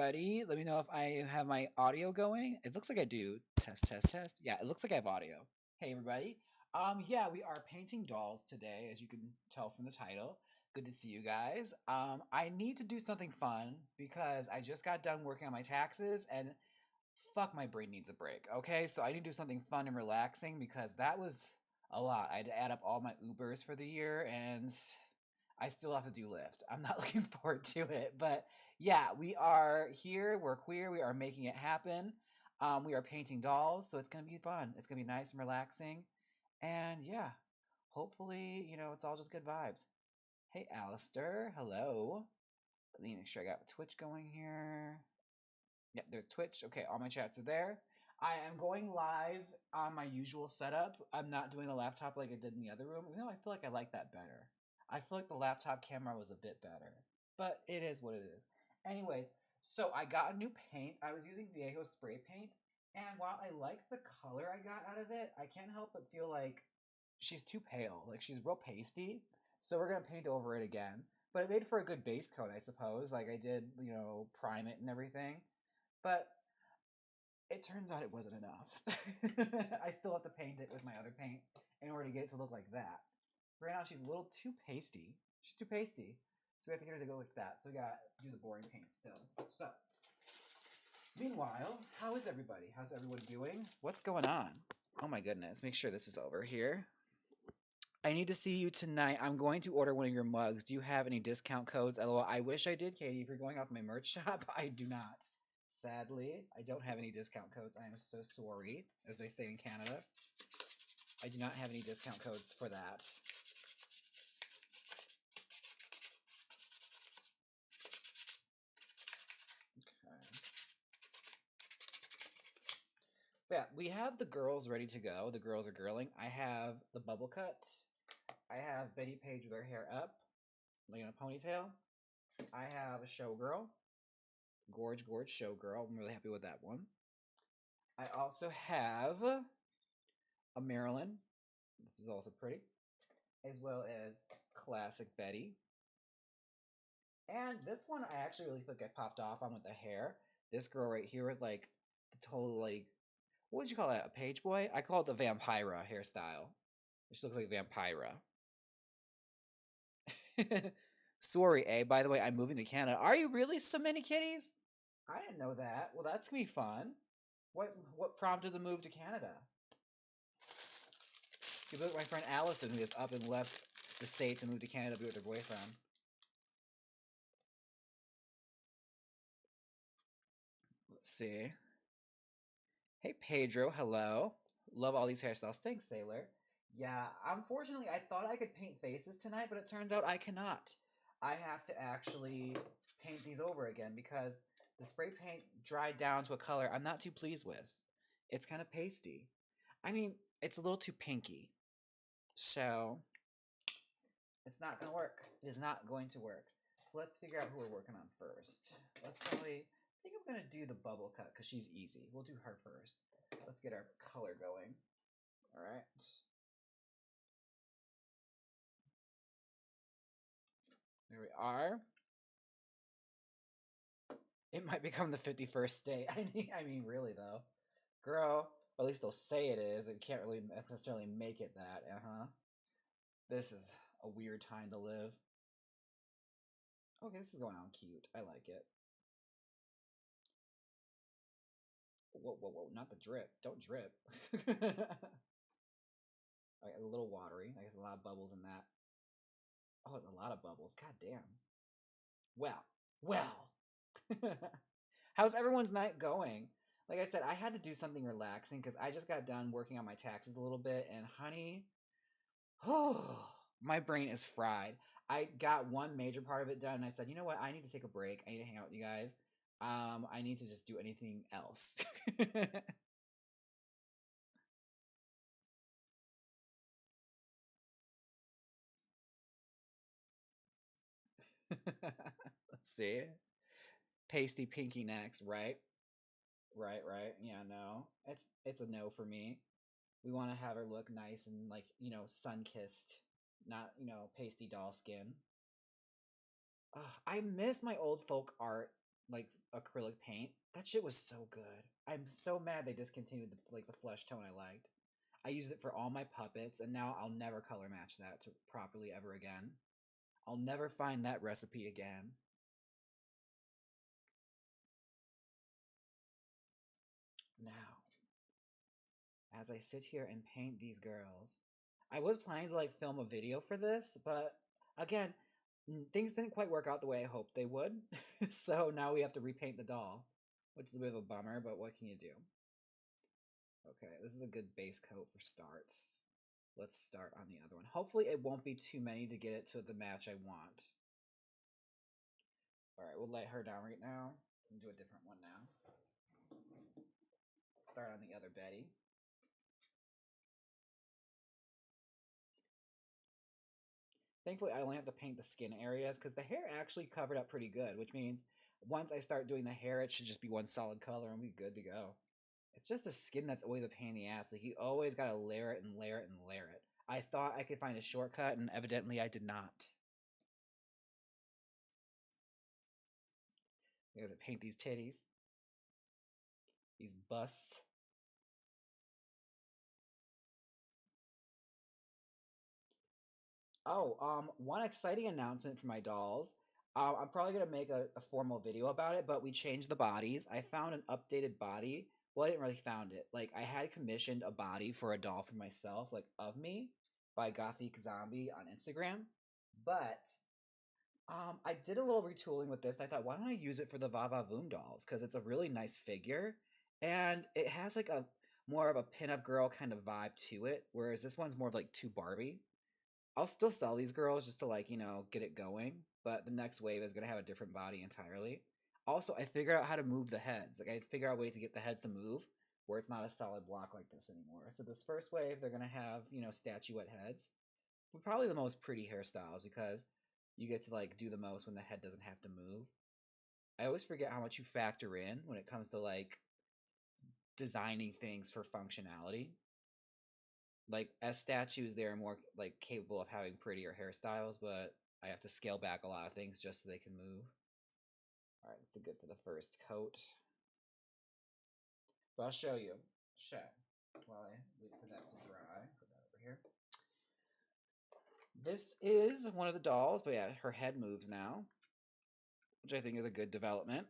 everybody. Let me know if I have my audio going. It looks like I do. Test, test, test. Yeah, it looks like I have audio. Hey, everybody. Yeah, we are painting dolls today, as you can tell from the title. Good to see you guys. I need to do something fun because I just got done working on my taxes and fuck, my brain needs a break. Okay, so I need to do something fun and relaxing because that was a lot. I had to add up all my Ubers for the year and I still have to do Lyft. I'm not looking forward to it, but yeah, we are here. We're queer. We are making it happen. We are painting dolls, so it's gonna be fun. It's gonna be nice and relaxing, and yeah, hopefully, it's all just good vibes. Hey, Alistair. Hello. Let me make sure I got Twitch going here. Yep, there's Twitch. Okay, all my chats are there. I am going live on my usual setup. I'm not doing a laptop like I did in the other room. I feel like I like that better. I feel like the laptop camera was a bit better, but it is what it is. Anyways, so I got a new paint. I was using Viejo spray paint, and while I like the color I got out of it, I can't help but feel like she's too pale. Like she's real pasty. So we're gonna paint over it again. But it made for a good base coat, I suppose. Like I did, prime it and everything. But it turns out it wasn't enough. I still have to paint it with my other paint in order to get it to look like that. Right now, she's a little too pasty. She's too pasty. So we have to get her to go like that. So we gotta do the boring paint still. So, meanwhile, how is everybody? How's everyone doing? What's going on? Oh my goodness. Make sure this is over here. I need to see you tonight. I'm going to order one of your mugs. Do you have any discount codes? LOL. I wish I did, Katie. If you're going off my merch shop, I do not. Sadly, I don't have any discount codes. I am so sorry, as they say in Canada. I do not have any discount codes for that. Okay. Yeah, we have the girls ready to go. The girls are girling. I have the bubble cut. I have Betty Page with her hair up, like in a ponytail. I have a showgirl. Gorge showgirl. I'm really happy with that one. I also have a Marilyn. This is also pretty. As well as classic Betty. And this one I actually really think I popped off on with the hair. This girl right here with like the total like, what would you call that? A page boy? I call it the Vampira hairstyle. She looks like Vampira. Sorry, A. By the way, I'm moving to Canada. Are you really so many kitties? I didn't know that. Well, that's gonna be fun. What prompted the move to Canada? You look like my friend Allison, who just up and left the States and moved to Canada to be with her boyfriend. Let's see. Hey, Pedro. Hello. Love all these hairstyles. Thanks, Sailor. Yeah, unfortunately, I thought I could paint faces tonight, but it turns out I cannot. I have to actually paint these over again because the spray paint dried down to a color I'm not too pleased with. It's kind of pasty. I mean, it's a little too pinky. So, it's not going to work. It is not going to work. So let's figure out who we're working on first. I think I'm going to do the bubble cut because she's easy. We'll do her first. Let's get our color going. All right. There we are. It might become the 51st state. I mean, really though, girl. Or at least they'll say it is. It can't really necessarily make it that. This is a weird time to live. Okay, this is going on cute. I like it. Whoa! Not the drip. Don't drip. Alright, a little watery. I guess a lot of bubbles in that. Oh, it's a lot of bubbles. God damn. Well. How's everyone's night going? Like I said, I had to do something relaxing because I just got done working on my taxes a little bit, and honey, oh, my brain is fried. I got one major part of it done, and I said, you know what? I need to take a break. I need to hang out with you guys. I need to just do anything else. Let's see. Pasty pinky next, right? Right. Yeah, no. It's a no for me. We want to have her look nice and like, sun kissed, not, pasty doll skin. Ugh, I miss my old folk art like acrylic paint. That shit was so good. I'm so mad they discontinued the flesh tone I liked. I used it for all my puppets, and now I'll never color match that to properly ever again. I'll never find that recipe again. Now, as I sit here and paint these girls, I was planning to like film a video for this, but again, things didn't quite work out the way I hoped they would. So now we have to repaint the doll, which is a bit of a bummer, but what can you do? Okay, this is a good base coat for starts. Let's start on the other one. Hopefully it won't be too many to get it to the match I want. Alright, we'll let her down right now. And do a different one now. Start on the other Betty. Thankfully, I only have to paint the skin areas because the hair actually covered up pretty good, which means once I start doing the hair, it should just be one solid color and be good to go. It's just the skin that's always a pain in the ass. Like, you always gotta layer it and layer it and layer it. I thought I could find a shortcut, and evidently I did not. We have to paint these titties. These busts. Oh, one exciting announcement for my dolls. I'm probably gonna make a formal video about it, but we changed the bodies. I found an updated body. Well, I didn't really found it. Like, I had commissioned a body for a doll for myself, like of me, by Gothic Zombie on Instagram. But I did a little retooling with this. I thought, why don't I use it for the Va Voom dolls? Because it's a really nice figure, and it has like a more of a pinup girl kind of vibe to it, whereas this one's more of like too Barbie. I'll still sell these girls just to like, get it going, but the next wave is gonna have a different body entirely. Also, I figured out how to move the heads. Like, I figured out a way to get the heads to move where it's not a solid block like this anymore. So this first wave, they're gonna have, statuette heads. But probably the most pretty hairstyles because you get to like do the most when the head doesn't have to move. I always forget how much you factor in when it comes to like designing things for functionality. Like, as statues, they're more like capable of having prettier hairstyles, but I have to scale back a lot of things just so they can move. All right, that's good for the first coat. But I'll show you. While I wait for that to dry. Put that over here. This is one of the dolls, but yeah, her head moves now, which I think is a good development.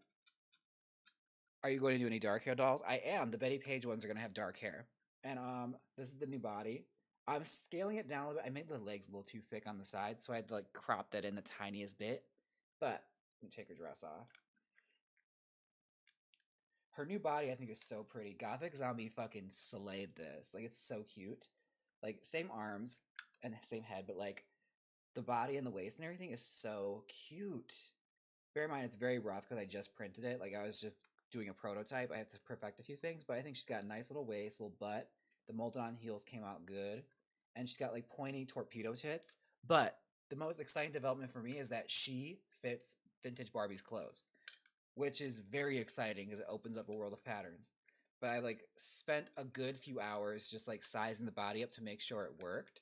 Are you going to do any dark hair dolls? I am. The Betty Page ones are going to have dark hair. And this is the new body. I'm scaling it down a little bit. I made the legs a little too thick on the side, so I had to like crop that in the tiniest bit. But let me take her dress off. Her new body, I think, is so pretty. Gothic Zombie fucking slayed this. Like, it's so cute. Like, same arms and same head, but like the body and the waist and everything is so cute. Bear in mind, it's very rough because I just printed it. Like, I was just doing a prototype. I had to perfect a few things, but I think she's got a nice little waist, little butt. The molded on heels came out good. And she's got like pointy torpedo tits. But the most exciting development for me is that she fits vintage Barbie's clothes, which is very exciting because it opens up a world of patterns. But I like spent a good few hours just like sizing the body up to make sure it worked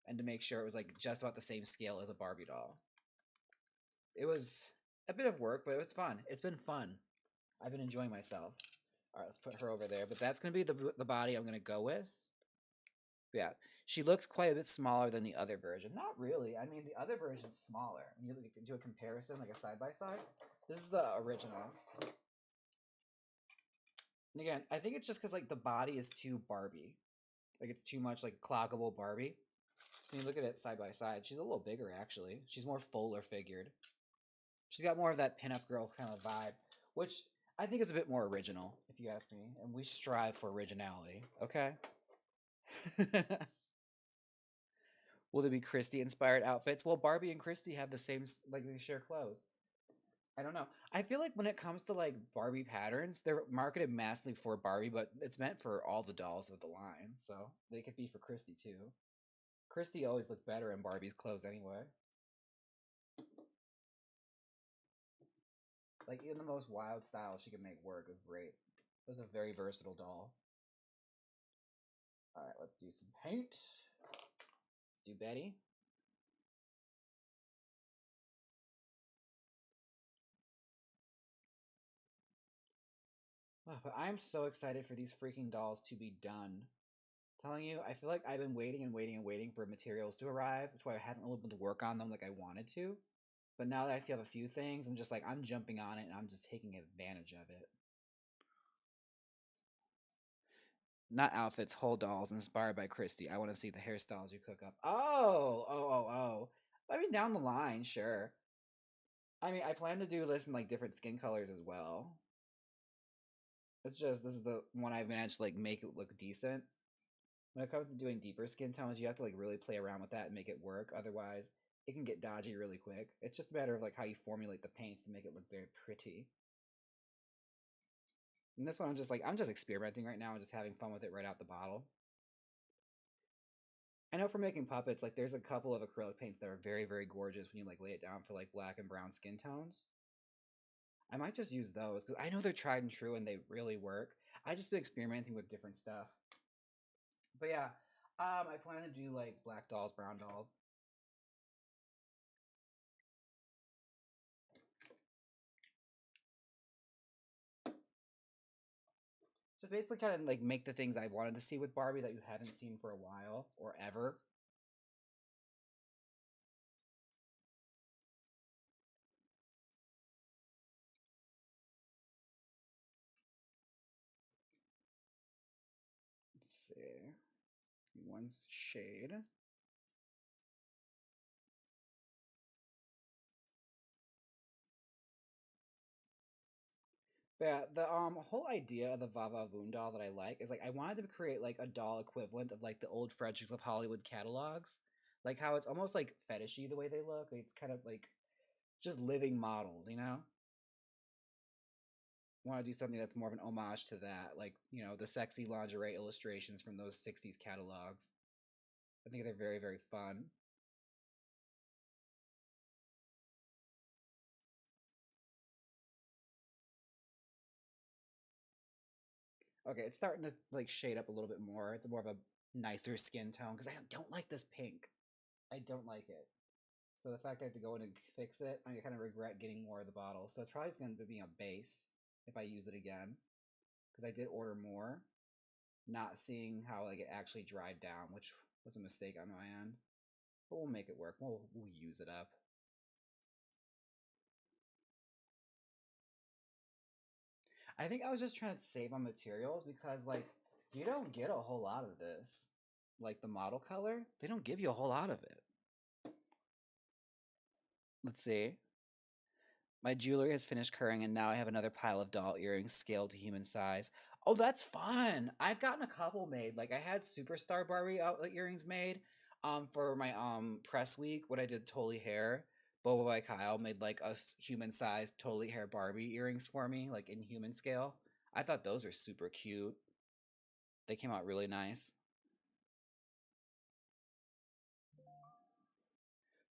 and to make sure it was like just about the same scale as a Barbie doll. It was a bit of work, but it was fun. It's been fun. I've been enjoying myself. All right, let's put her over there. But that's going to be the body I'm going to go with. Yeah, she looks quite a bit smaller than the other version. Not really. I mean, the other version's smaller. You can do a comparison, like a side-by-side. This is the original. And again, I think it's just because like the body is too Barbie. Like, it's too much like cloggable Barbie. So you look at it side by side. She's a little bigger, actually. She's more fuller figured. She's got more of that pinup girl kind of vibe, which I think is a bit more original, if you ask me. And we strive for originality, okay? Will there be Christy-inspired outfits? Well, Barbie and Christy have the same, like, they share clothes. I don't know. I feel like when it comes to, like, Barbie patterns, they're marketed massively for Barbie, but it's meant for all the dolls of the line, so they could be for Christy, too. Christy always looked better in Barbie's clothes anyway. Like, even the most wild style she could make work was great. It was a very versatile doll. Alright, let's do some paint. Let's do Betty. Oh, but I am so excited for these freaking dolls to be done. Telling you, I feel like I've been waiting and waiting and waiting for materials to arrive, which why I haven't really been to work on them like I wanted to. But now that I feel a few things, I'm just like I'm jumping on it and I'm just taking advantage of it. Not outfits, whole dolls inspired by Christy. I want to see the hairstyles you cook up. Oh. I mean, down the line, sure. I mean, I plan to do this in like different skin colors as well. It's just this is the one I've managed to like make it look decent. When it comes to doing deeper skin tones, you have to like really play around with that and make it work. Otherwise, it can get dodgy really quick. It's just a matter of like how you formulate the paints to make it look very pretty. And this one, I'm just experimenting right now and just having fun with it right out the bottle. I know for making puppets, like there's a couple of acrylic paints that are very, very gorgeous when you like lay it down for like black and brown skin tones. I might just use those because I know they're tried and true and they really work. I just been experimenting with different stuff. But yeah, I plan to do like black dolls, brown dolls. So basically, kind of like make the things I wanted to see with Barbie that you haven't seen for a while or ever. Let's see, one shade. But yeah, the whole idea of the Vava Voom doll that I like is like I wanted to create like a doll equivalent of like the old Fredericks of Hollywood catalogs, like how it's almost like fetishy the way they look. It's kind of like just living models, you know. Want to do something that's more of an homage to that, like the sexy lingerie illustrations from those '60s catalogs. I think they're very very fun. Okay, it's starting to like shade up a little bit more. It's more of a nicer skin tone because I don't like this pink. I don't like it. So the fact I have to go in and fix it, I kind of regret getting more of the bottle. So it's probably just going to be a base if I use it again because I did order more, not seeing how like it actually dried down, which was a mistake on my end. But we'll make it work. We'll use it up. I think I was just trying to save on materials because like you don't get a whole lot of this. Like the model color, they don't give you a whole lot of it. Let's see. My jewelry has finished curring, and now I have another pile of doll earrings scaled to human size. Oh, that's fun! I've gotten a couple made. Like I had Superstar Barbie earrings made, for my press week when I did Totally Hair. Boba by Kyle made like a human size Totally Hair Barbie earrings for me, like in human scale. I thought those were super cute. They came out really nice.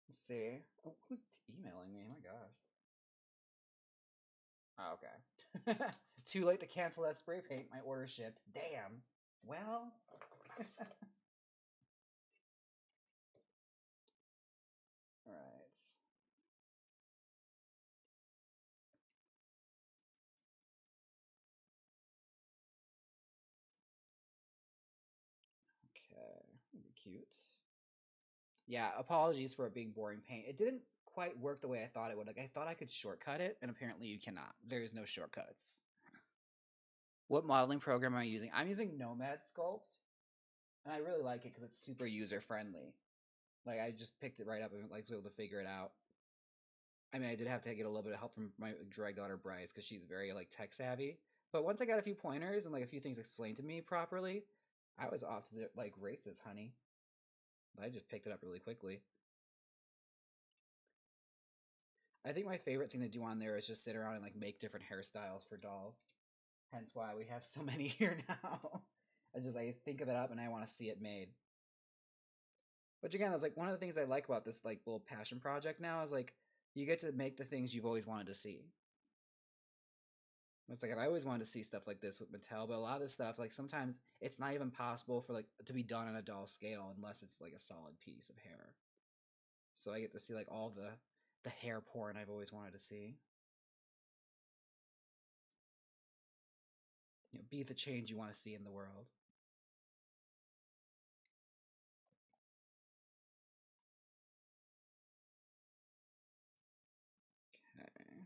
Let's see. Oh, who's emailing me? Oh my gosh. Oh, okay. Too late to cancel that spray paint. My order shipped. Damn. Well. Alright. Okay. Cute. Yeah, apologies for it being boring paint. It didn't quite work the way I thought it would. Like I thought I could shortcut it, and apparently you cannot. There is no shortcuts. What modeling program am I using? I'm using Nomad Sculpt, and I really like it because it's super user friendly. Like I just picked it right up and like was able to figure it out. I mean, I did have to get a little bit of help from my drag daughter Bryce because she's very like tech savvy. But once I got a few pointers and like a few things explained to me properly, I was off to the like races, honey. I just picked it up really quickly. I think my favorite thing to do on there is just sit around and like make different hairstyles for dolls. Hence why we have so many here now. I think of it up and I want to see it made. Which again is like one of the things I like about this like little passion project now is like you get to make the things you've always wanted to see. It's like I always wanted to see stuff like this with Mattel, but a lot of this stuff, like sometimes it's not even possible for like to be done on a doll scale unless it's like a solid piece of hair. So I get to see like all the hair porn I've always wanted to see. Be the change you want to see in the world. Okay.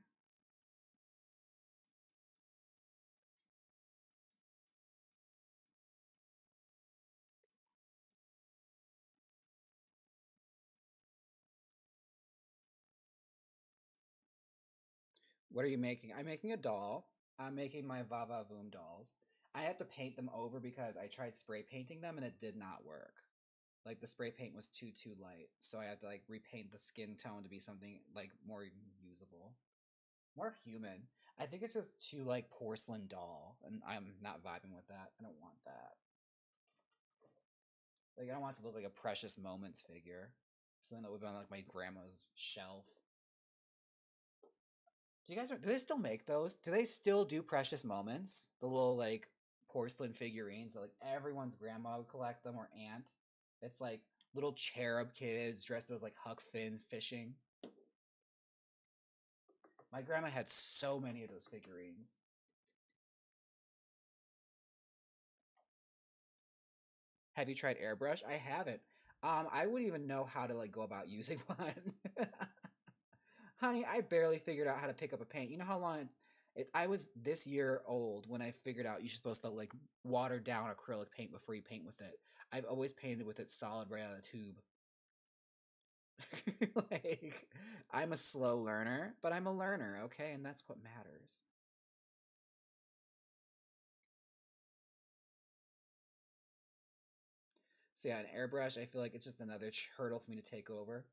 What are you making? I'm making a doll. I'm making my Vava Voom dolls. I have to paint them over because I tried spray painting them and it did not work. Like the spray paint was too light, so I had to like repaint the skin tone to be something like more usable, more human. I think it's just too like porcelain doll, and I'm not vibing with that. I don't want that. Like I don't want it to look like a Precious Moments figure, something that would be on like my grandma's shelf. Do you guys do they still make those? Do they still do Precious Moments? The little like porcelain figurines that like everyone's grandma would collect them or aunt. It's like little cherub kids dressed as like Huck Finn fishing. My grandma had so many of those figurines. Have you tried airbrush? I haven't. I wouldn't even know how to like go about using one. Honey, I barely figured out how to pick up a paint. You know how long I was this year old when I figured out you're supposed to like water down acrylic paint before you paint with it. I've always painted with it solid right out of the tube. Like, I'm a slow learner, but I'm a learner, okay? And that's what matters. So yeah, an airbrush, I feel like it's just another hurdle for me to take over.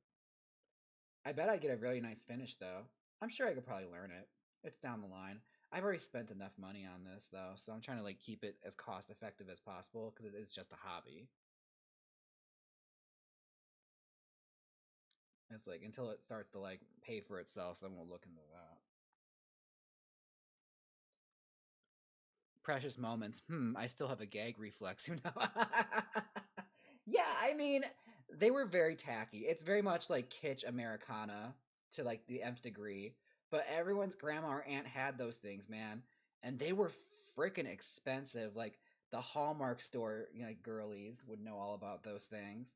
I bet I'd get a really nice finish though. I'm sure I could probably learn it. It's down the line. I've already spent enough money on this though, so I'm trying to like keep it as cost effective as possible because it is just a hobby. It's like until it starts to like pay for itself, then we'll look into that. Precious Moments. I still have a gag reflex, you know. Yeah, I mean, they were very tacky. It's very much like kitsch Americana to like the nth degree. But everyone's grandma or aunt had those things, man, and they were freaking expensive. Like the Hallmark store, you know, like girlies would know all about those things.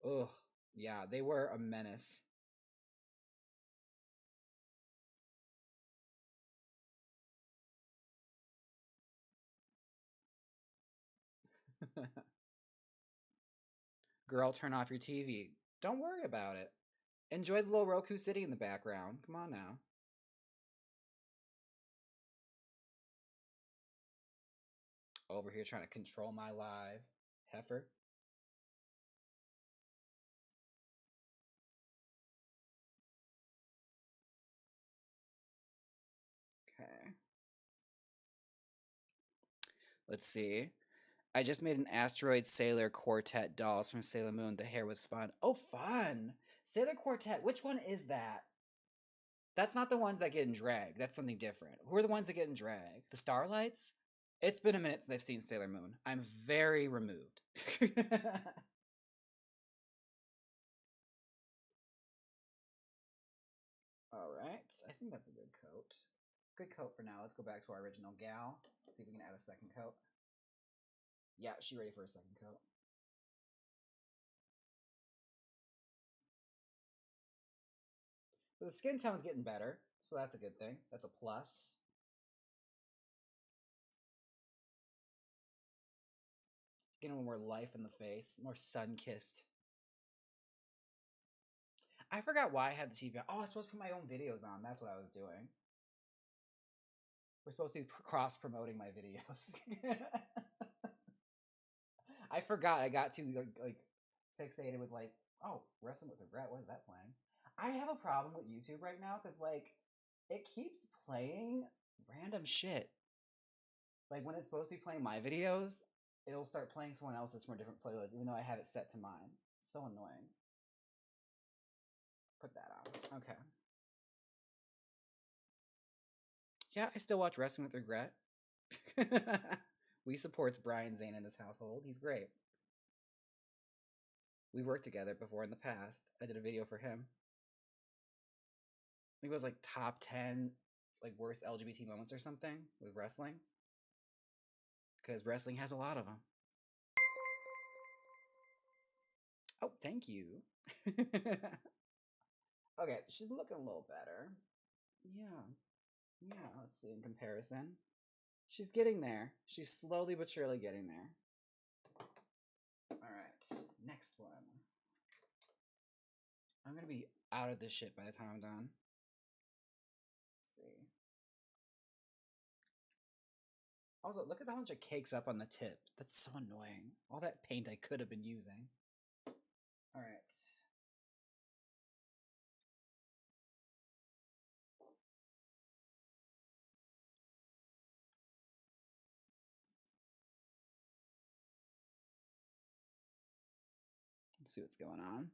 Ugh, yeah, they were a menace. Girl, turn off your TV. Don't worry about it. Enjoy the little Roku City in the background. Come on now. Over here trying to control my live. Heifer. Okay. Let's see. I just made an Asteroid Sailor Quartet dolls from Sailor Moon. The hair was fun. Oh, fun! Sailor Quartet, which one is that? That's not the ones that get in drag. That's something different. Who are the ones that get in drag? The Starlights? It's been a minute since I've seen Sailor Moon. I'm very removed. All right. I think that's a good coat. Good coat for now. Let's go back to our original gal. See if we can add a second coat. Yeah, she ready for a second coat. But the skin tone's getting better, so that's a good thing. That's a plus. Getting more life in the face, more sun kissed. I forgot why I had the TV on. Oh, I was supposed to put my own videos on. That's what I was doing. We're supposed to be cross promoting my videos. I forgot. I got too like fixated with like, oh, wrestling with regret. What is that playing? I have a problem with YouTube right now because like it keeps playing random shit. Like when it's supposed to be playing my videos, it'll start playing someone else's from a different playlist, even though I have it set to mine. It's so annoying. Put that on. Okay. Yeah, I still watch Wrestling with Regret. We supports Brian Zane in his household. He's great. We worked together before in the past. I did a video for him. I think it was like top 10 like worst LGBT moments or something with wrestling. because wrestling has a lot of them. Oh, thank you. Okay, she's looking a little better. Yeah. Yeah, let's see in comparison. She's getting there. She's slowly but surely getting there. Alright, next one. I'm gonna be out of this shit by the time I'm done. Let's see. Also, look at how much it cakes up on the tip. That's so annoying. All that paint I could have been using. Alright. Let's see what's going on.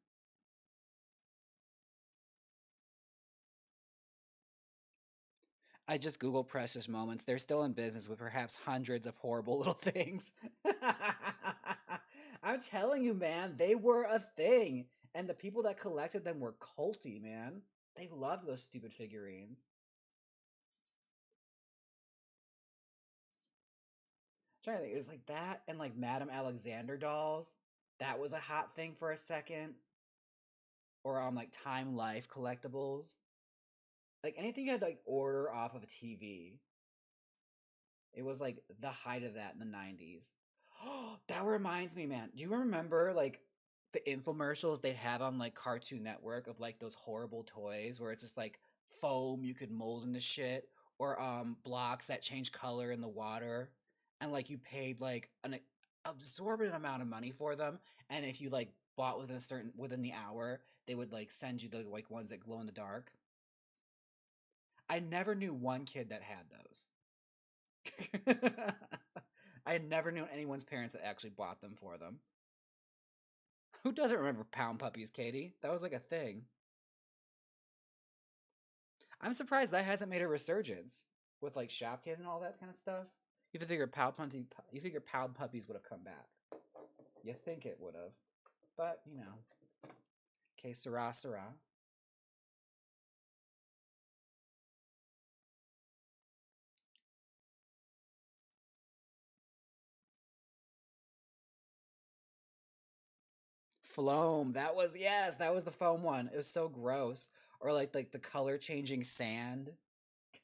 I just Google Precious Moments. They're still in business with perhaps hundreds of horrible little things. I'm telling you, man, they were a thing. And the people that collected them were culty, man. They loved those stupid figurines. I'm trying to think, it was like that and like Madame Alexander dolls. That was a hot thing for a second. Or like Time Life collectibles. Like anything you had to like order off of a TV. It was like the height of that in the 90s. That reminds me, man. Do you remember like the infomercials they'd have on like Cartoon Network of like those horrible toys where it's just like foam you could mold into shit or blocks that change color in the water and like you paid like an absorbent amount of money for them and if you like bought within the hour they would like send you the like ones that glow in the dark. I never knew one kid that had those. I never knew anyone's parents that actually bought them for them. Who doesn't remember Pound Puppies, Katie? That was like a thing. I'm surprised that hasn't made a resurgence with like Shopkins and all that kind of stuff. You figure Pound Puppies would have come back. You think it would have, but you know, que sera, sera. Floam. That was yes, that was the foam one. It was so gross. Or like the color changing sand.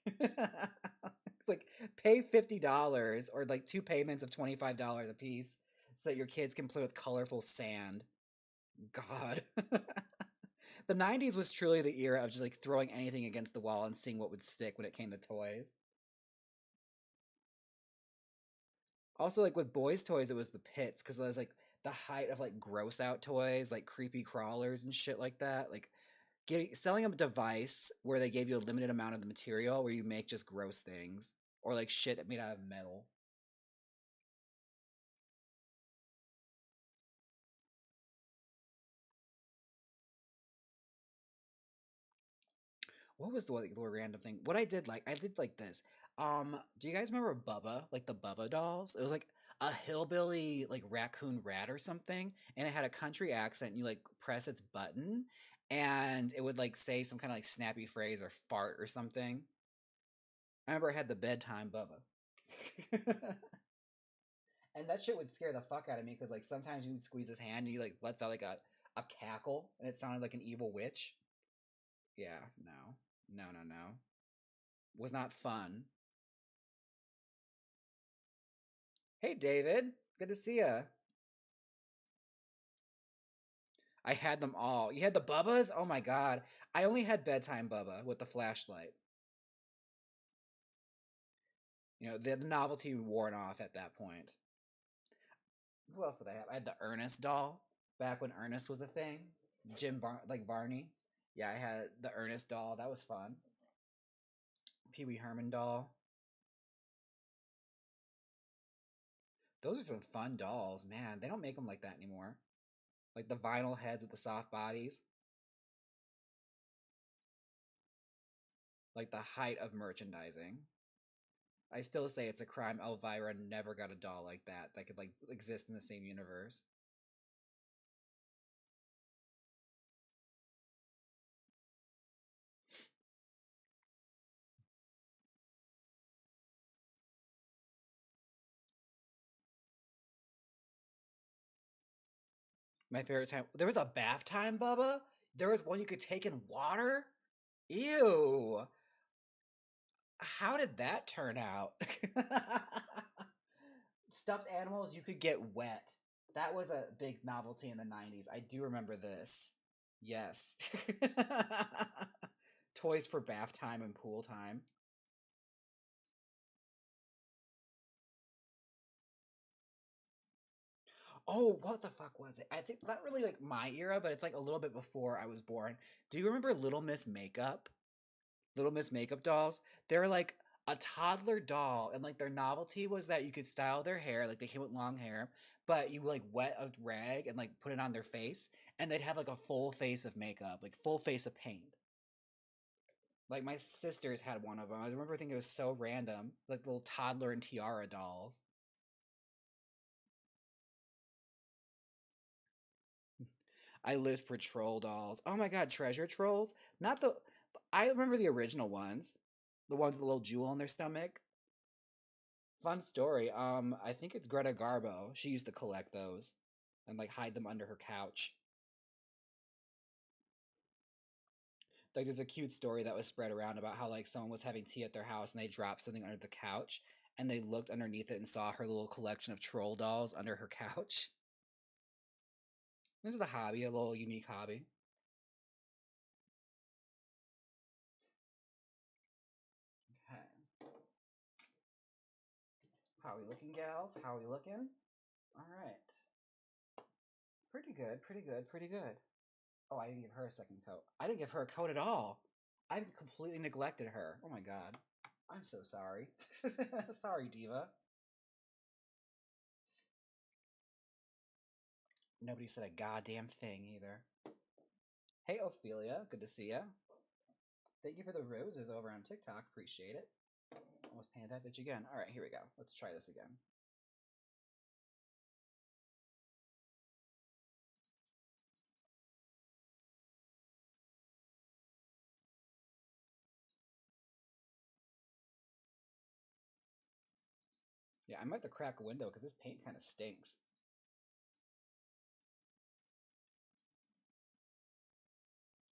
It's like pay $50 or like two payments of $25 a piece so that your kids can play with colorful sand. God. The 90s was truly the era of just like throwing anything against the wall and seeing what would stick when it came to toys. Also, like with boys' toys, it was the pits because it was like the height of like gross out toys, like creepy crawlers and shit like that. Like selling a device where they gave you a limited amount of the material where you make just gross things or like shit made out of metal. What was the random thing? What I did like this. Do you guys remember Bubba? Like the Bubba dolls? It was like a hillbilly like raccoon rat or something, and it had a country accent. And you like press its button, and it would like say some kind of like snappy phrase or fart or something. I remember I had the bedtime Bubba. And that shit would scare the fuck out of me because like sometimes you would squeeze his hand and he like lets out like a cackle and it sounded like an evil witch. Yeah, no. No, no, no. Was not fun. Hey, David. Good to see ya. I had them all. You had the Bubbas? Oh my god. I only had bedtime Bubba with the flashlight. You know, the novelty worn off at that point. Who else did I have? I had the Ernest doll back when Ernest was a thing. Like Barney. Yeah, I had the Ernest doll. That was fun. Pee Wee Herman doll. Those are some fun dolls, man. They don't make them like that anymore. Like the vinyl heads with the soft bodies. Like the height of merchandising. I still say it's a crime Elvira never got a doll like that could like exist in the same universe. My favorite time. There was a bath time, Bubba. There was one you could take in water. Ew. How did that turn out? Stuffed animals you could get wet. That was a big novelty in the 90s. I do remember this. Yes. Toys for bath time and pool time. Oh, what the fuck was it? I think it's not really like my era, but it's like a little bit before I was born. Do you remember Little Miss Makeup? Little Miss Makeup dolls? They're like a toddler doll, and like their novelty was that you could style their hair, like they came with long hair, but you like wet a rag and like put it on their face, and they'd have like a full face of makeup, like full face of paint. Like my sisters had one of them. I remember thinking it was so random, like little toddler and tiara dolls. I lived for troll dolls. Oh my god, treasure trolls? Not the I remember the original ones. The ones with the little jewel on their stomach. Fun story. I think it's Greta Garbo. She used to collect those and like hide them under her couch. Like there's a cute story that was spread around about how like someone was having tea at their house and they dropped something under the couch and they looked underneath it and saw her little collection of troll dolls under her couch. This is a hobby, a little unique hobby. Okay. How are we looking, gals? How are we looking? All right. Pretty good, pretty good, pretty good. Oh, I didn't give her a second coat. I didn't give her a coat at all. I completely neglected her. Oh my god. I'm so sorry. Sorry, Diva. Nobody said a goddamn thing either. Hey, Ophelia. Good to see ya. Thank you for the roses over on TikTok. Appreciate it. Almost painted that bitch again. All right, here we go. Let's try this again. Yeah, I might have to crack a window because this paint kind of stinks.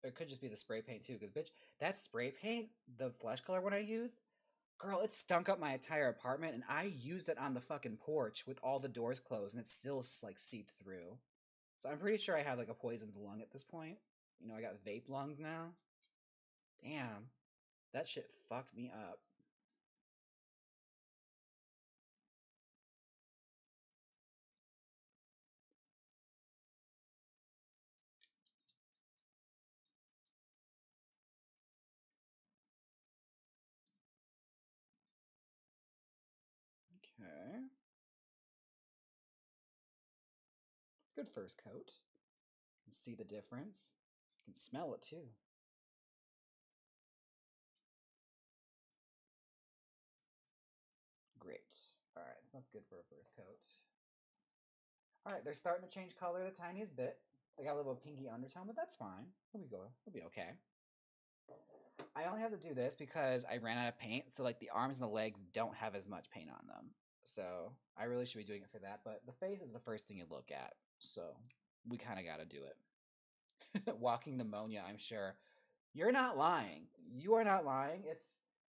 It could just be the spray paint too, because bitch, that spray paint, the flesh color one I used, girl, it stunk up my entire apartment, and I used it on the fucking porch with all the doors closed, and it still like seeped through. So I'm pretty sure I have like a poisoned lung at this point. You know, I got vape lungs now. Damn, that shit fucked me up. Okay, good first coat. You can see the difference. You can smell it too. Great. All right, that's good for a first coat. All right, they're starting to change color the tiniest bit. I got a little pinky undertone, but that's fine. We'll be good. We'll be okay. I only have to do this because I ran out of paint, so like the arms and the legs don't have as much paint on them. So I really should be doing it for that, but the face is the first thing you look at. So we kind of got to do it. Walking pneumonia, I'm sure. You're not lying. You are not lying.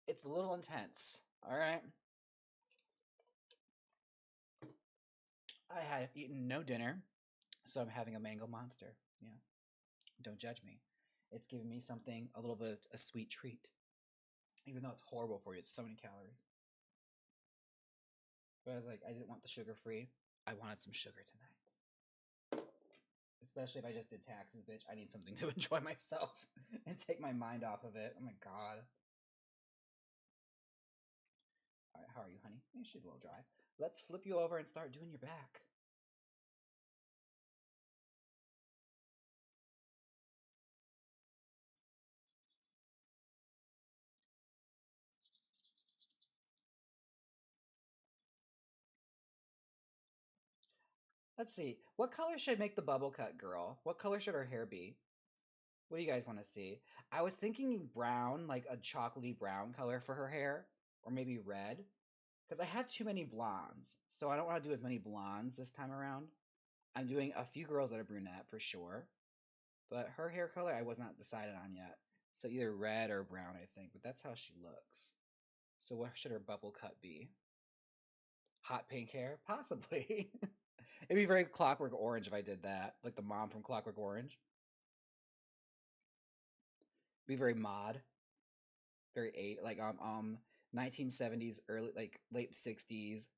It's a little intense. All right. I have eaten no dinner, so I'm having a mango monster. Yeah. Don't judge me. It's giving me something a little bit a sweet treat. Even though it's horrible for you, it's so many calories. But I was like, I didn't want the sugar free. I wanted some sugar tonight. Especially if I just did taxes, bitch. I need something to enjoy myself and take my mind off of it. Oh my god. Alright, how are you, honey? She's a little dry. Let's flip you over and start doing your back. Let's see. What color should make the bubble cut girl? What color should her hair be? What do you guys want to see? I was thinking brown, like a chocolatey brown color for her hair, or maybe red, because I have too many blondes, so I don't want to do as many blondes this time around. I'm doing a few girls that are brunette for sure, but her hair color I was not decided on yet. So either red or brown, I think, but that's how she looks. So what should her bubble cut be? Hot pink hair? Possibly. It'd be very Clockwork Orange if I did that, like the mom from Clockwork Orange. Be very mod, very eight, like 1970s, early like late 60s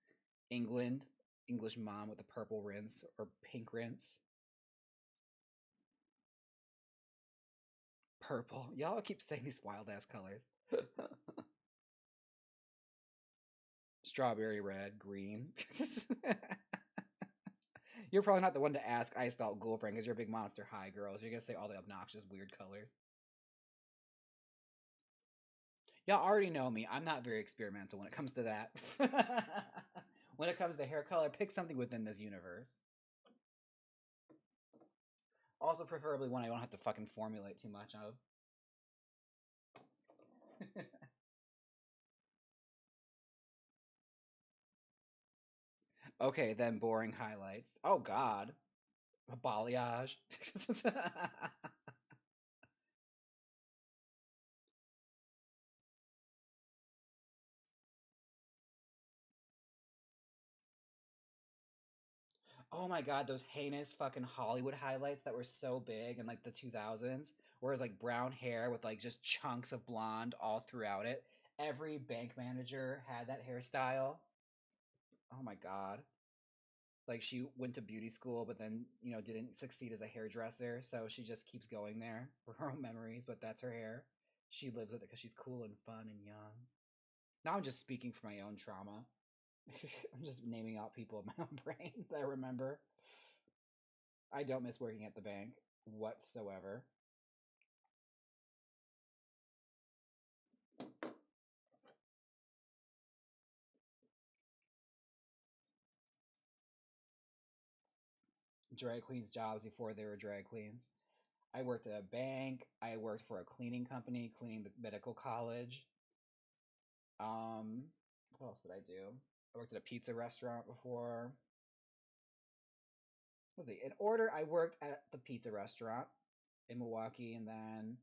England, English mom with a purple rinse or pink rinse. Purple. Y'all keep saying these wild ass colors. Strawberry red, green. You're probably not the one to ask Iced Out Girlfriend because you're a big Monster High girl. So you're gonna say all the obnoxious, weird colors. Y'all already know me. I'm not very experimental when it comes to that. When it comes to hair color, pick something within this universe. Also, preferably one I don't have to fucking formulate too much of. Okay, then boring highlights. Oh god. A balayage. Oh my god, those heinous fucking Hollywood highlights that were so big in like the 2000s, where it was like brown hair with like just chunks of blonde all throughout it. Every bank manager had that hairstyle. Oh my god. Like she went to beauty school but then, didn't succeed as a hairdresser, so she just keeps going there for her own memories, but that's her hair. She lives with it because she's cool and fun and young. Now I'm just speaking for my own trauma. I'm just naming out people in my own brain that I remember. I don't miss working at the bank whatsoever. Drag queens jobs before they were drag queens. I worked at a bank. I worked for a cleaning company, cleaning the medical college. Um, what else did I do? I worked at a pizza restaurant before. Let's see. In order, I worked at the pizza restaurant in Milwaukee, and then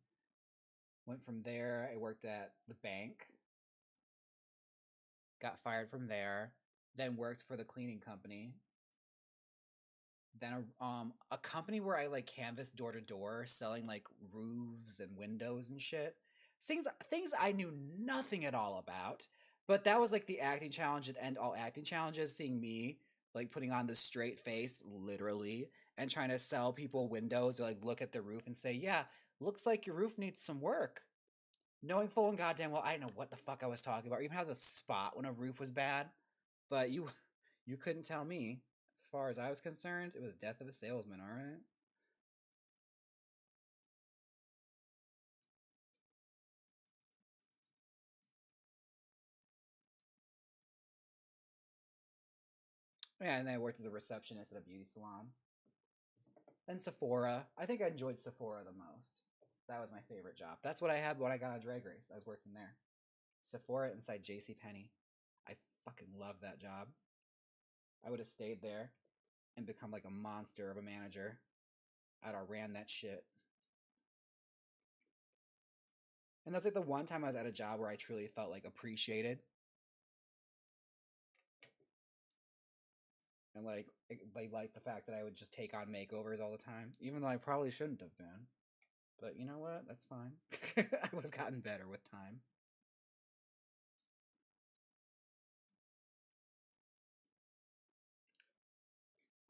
went from there. I worked at the bank. Got fired from there. Then worked for the cleaning company. Then a company where I like canvassed door to door selling like roofs and windows and shit. Things I knew nothing at all about. But that was like the acting challenge and end all acting challenges, seeing me like putting on this straight face, literally, and trying to sell people windows or like look at the roof and say, yeah, looks like your roof needs some work. Knowing full and goddamn well I didn't know what the fuck I was talking about, or even how to spot when a roof was bad. But you couldn't tell me. As far as I was concerned, it was death of a salesman, alright? Yeah, and then I worked as a receptionist at a beauty salon. And Sephora. I think I enjoyed Sephora the most. That was my favorite job. That's what I had when I got on Drag Race. I was working there. Sephora inside JC Penney. I fucking love that job. I would have stayed there and become like a monster of a manager. I'd have ran that shit. And that's like the one time I was at a job where I truly felt like appreciated. And like they liked the fact that I would just take on makeovers all the time, even though I probably shouldn't have been. But you know what? That's fine. I would have gotten better with time.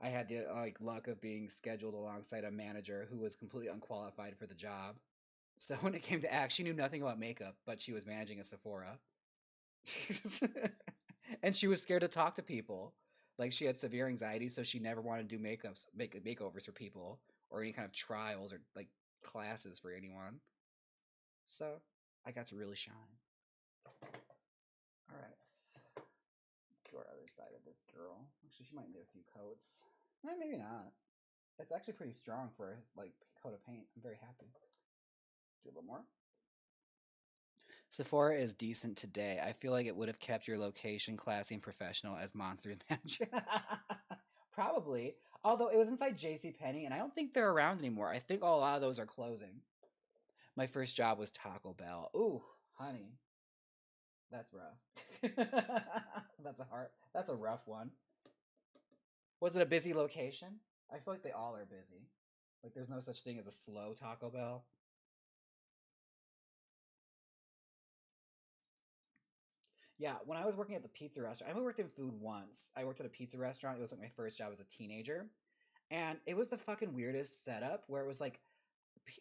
I had the like luck of being scheduled alongside a manager who was completely unqualified for the job. So when it came to act, she knew nothing about makeup, but she was managing a Sephora. And she was scared to talk to people. Like she had severe anxiety, so she never wanted to do makeovers for people or any kind of trials or like classes for anyone. So I got to really shine. All right, let's go our other side of this girl. Actually, she might need a few coats. Maybe not. It's actually pretty strong for like coat of paint. I'm very happy. Do a little more. Sephora is decent today. I feel like it would have kept your location classy and professional as Monster Manager. Probably. Although it was inside J.C. Penney, and I don't think they're around anymore. I think a lot of those are closing. My first job was Taco Bell. Ooh, honey, that's rough. That's a rough one. Was it a busy location? I feel like they all are busy. Like there's no such thing as a slow Taco Bell. Yeah, when I was working at the pizza restaurant, I only worked in food once. I worked at a pizza restaurant. It was like my first job as a teenager. And it was the fucking weirdest setup where it was like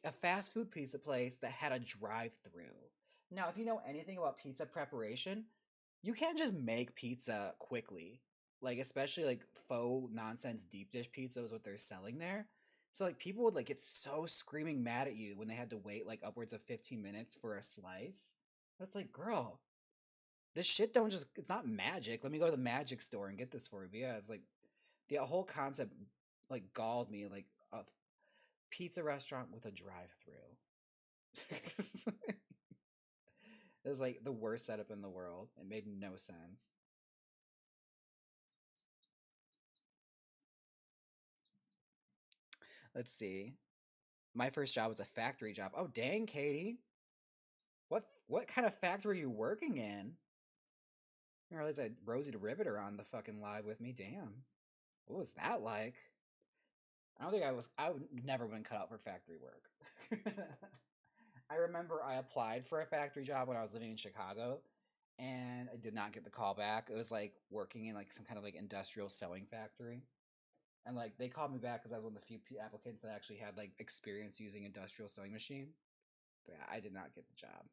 a fast food pizza place that had a drive through. Now, if you know anything about pizza preparation, you can't just make pizza quickly. Like especially like faux nonsense deep dish pizza is what they're selling there. So like people would like get so screaming mad at you when they had to wait like upwards of 15 minutes for a slice. That's like, girl, this shit don't just it's not magic. Let me go to the magic store and get this for you. But yeah, it's like the whole concept like galled me like a pizza restaurant with a drive through. It was like the worst setup in the world. It made no sense. Let's see. My first job was a factory job. Oh dang, Katie. What kind of factory are you working in? I realized I had Rosie the Riveter on the fucking live with me. Damn. What was that like? I don't think I would never been cut out for factory work. I remember I applied for a factory job when I was living in Chicago and I did not get the call back. It was like working in like some kind of like industrial sewing factory. And like they called me back because I was one of the few applicants that actually had like experience using industrial sewing machine. But yeah, I did not get the job.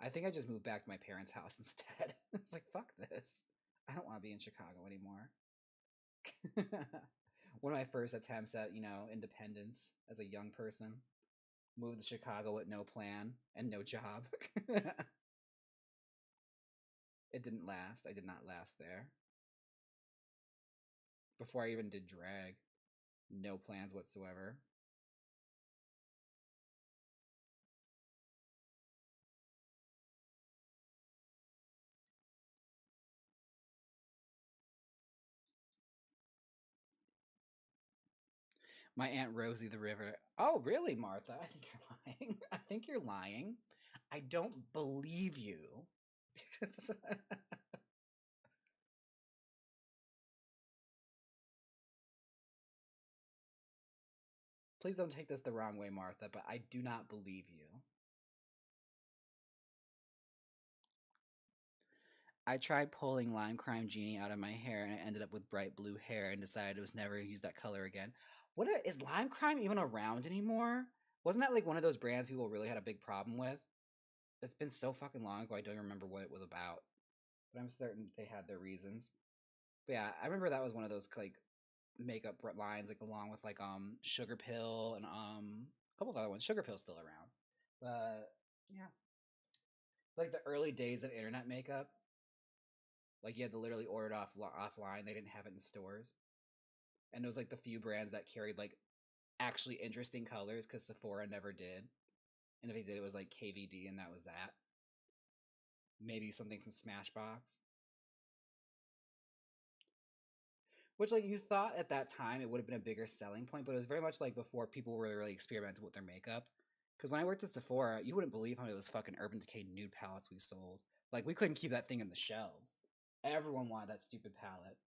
I think I just moved back to my parents' house instead. It's like fuck this. I don't want to be in Chicago anymore. One of my first attempts at independence as a young person. Moved to Chicago with no plan and no job. It didn't last. I did not last there. Before I even did drag, no plans whatsoever. My Aunt Rosie the River. Oh, really, Martha? I think you're lying. I think you're lying. I don't believe you. Please don't take this the wrong way, Martha, but I do not believe you. I tried pulling Lime Crime Genie out of my hair and I ended up with bright blue hair and decided it was never use that color again. Is Lime Crime even around anymore? Wasn't that like one of those brands people really had a big problem with? It's been so fucking long ago I don't remember what it was about. But I'm certain they had their reasons. But yeah, I remember that was one of those like makeup lines, like along with like Sugar Pill and a couple of other ones. Sugar Pill's still around. But yeah. Like the early days of internet makeup, like you had to literally order it offline. They didn't have it in stores, and it was like the few brands that carried like actually interesting colors because Sephora never did. And if they did, it was like KVD, and that was that. Maybe something from Smashbox, which like you thought at that time it would have been a bigger selling point, but it was very much like before people were really experimenting with their makeup. Because when I worked at Sephora, you wouldn't believe how many of those fucking Urban Decay nude palettes we sold. Like we couldn't keep that thing in the shelves. Everyone wanted that stupid palette.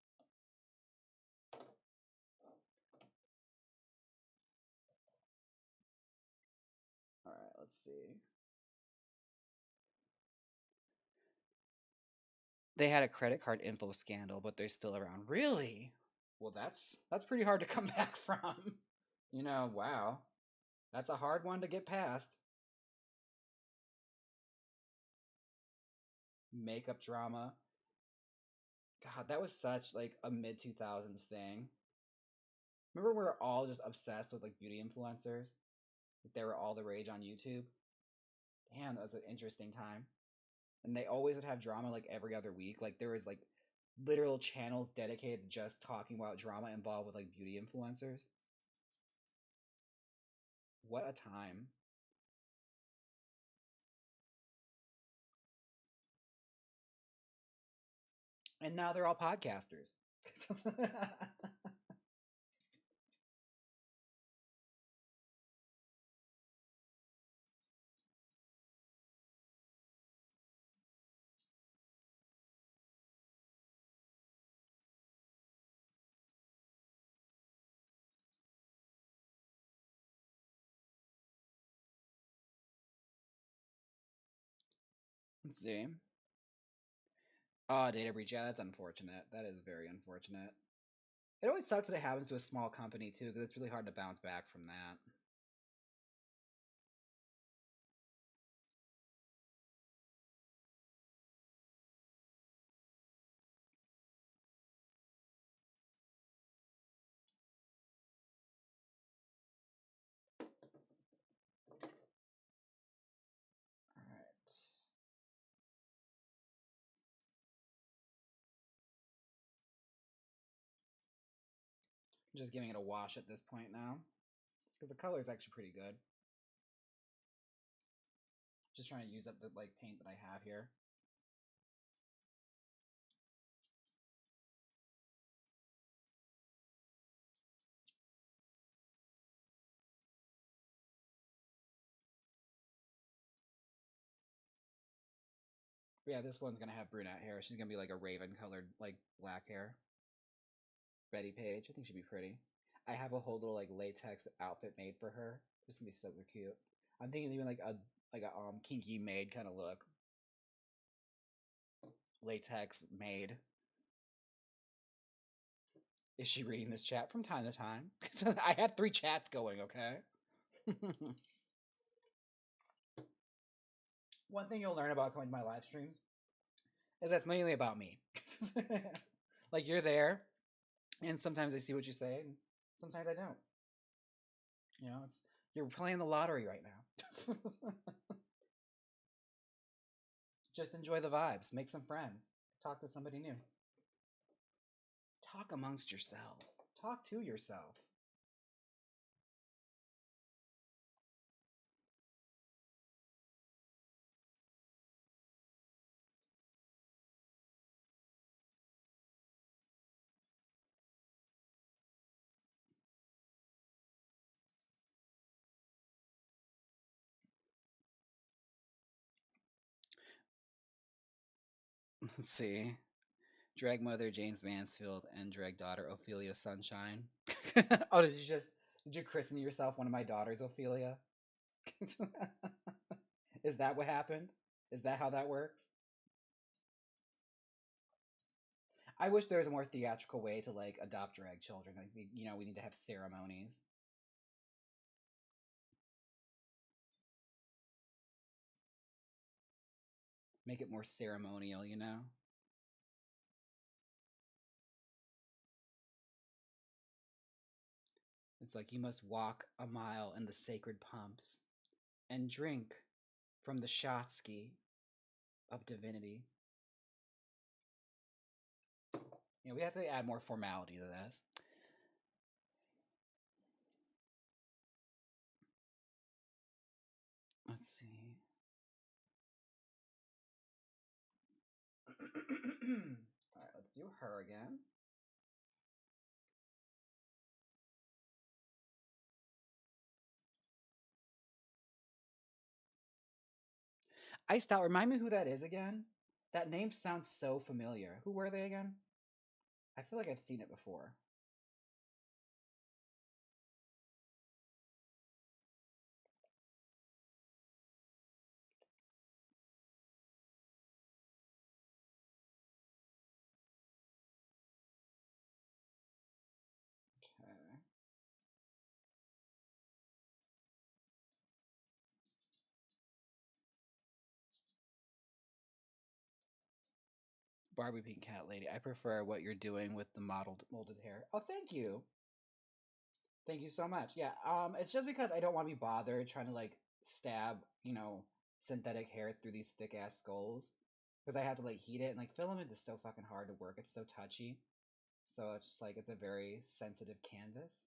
All right, let's see. They had a credit card info scandal, but they're still around. Really? Well, that's pretty hard to come back from. Wow. That's a hard one to get past. Makeup drama. God, that was such like a mid 2000s thing. Remember we were all just obsessed with like beauty influencers? Like, they were all the rage on YouTube. Damn, that was an interesting time. And they always would have drama like every other week. Like there was like literal channels dedicated to just talking about drama involved with like beauty influencers. What a time. And now they're all podcasters. Let's see. Oh, data breach. Yeah, that's unfortunate. That is very unfortunate. It always sucks when it happens to a small company too, because it's really hard to bounce back from that. All right. I'm just giving it a wash at this point now, because the color is actually pretty good. Just trying to use up the like paint that I have here. But yeah, this one's gonna have brunette hair. She's gonna be like a raven colored, like black hair. Betty Page. I think she'd be pretty. I have a whole little like latex outfit made for her. It's gonna be super cute. I'm thinking even like a kinky maid kind of look. Latex maid. Is she reading this chat from time to time? I have 3 chats going, okay? One thing you'll learn about coming to my live streams is that's mainly about me. Like you're there, and sometimes I see what you say, and sometimes I don't. You know, it's you're playing the lottery right now. Just enjoy the vibes, make some friends, talk to somebody new. Talk amongst yourselves. Talk to yourself. Let's see. Drag mother James Mansfield and drag daughter Ophelia Sunshine. Oh, did you christen yourself one of my daughters, Ophelia? Is that what happened? Is that how that works? I wish there was a more theatrical way to like adopt drag children. I think we need to have ceremonies. Make it more ceremonial. It's like you must walk a mile in the sacred pumps and drink from the shotski of divinity. We have to add more formality to this. Let's see. All right, let's do her again. Iced Out. Remind me who that is again. That name sounds so familiar. Who were they again? I feel like I've seen it before. Okay. Barbie Pink Cat Lady. I prefer what you're doing with the molded hair. Oh, thank you. Thank you so much. Yeah, it's just because I don't want to be bothered trying to like stab, synthetic hair through these thick ass skulls. Because I have to like heat it and like filament is so fucking hard to work. It's so touchy. So it's just like it's a very sensitive canvas.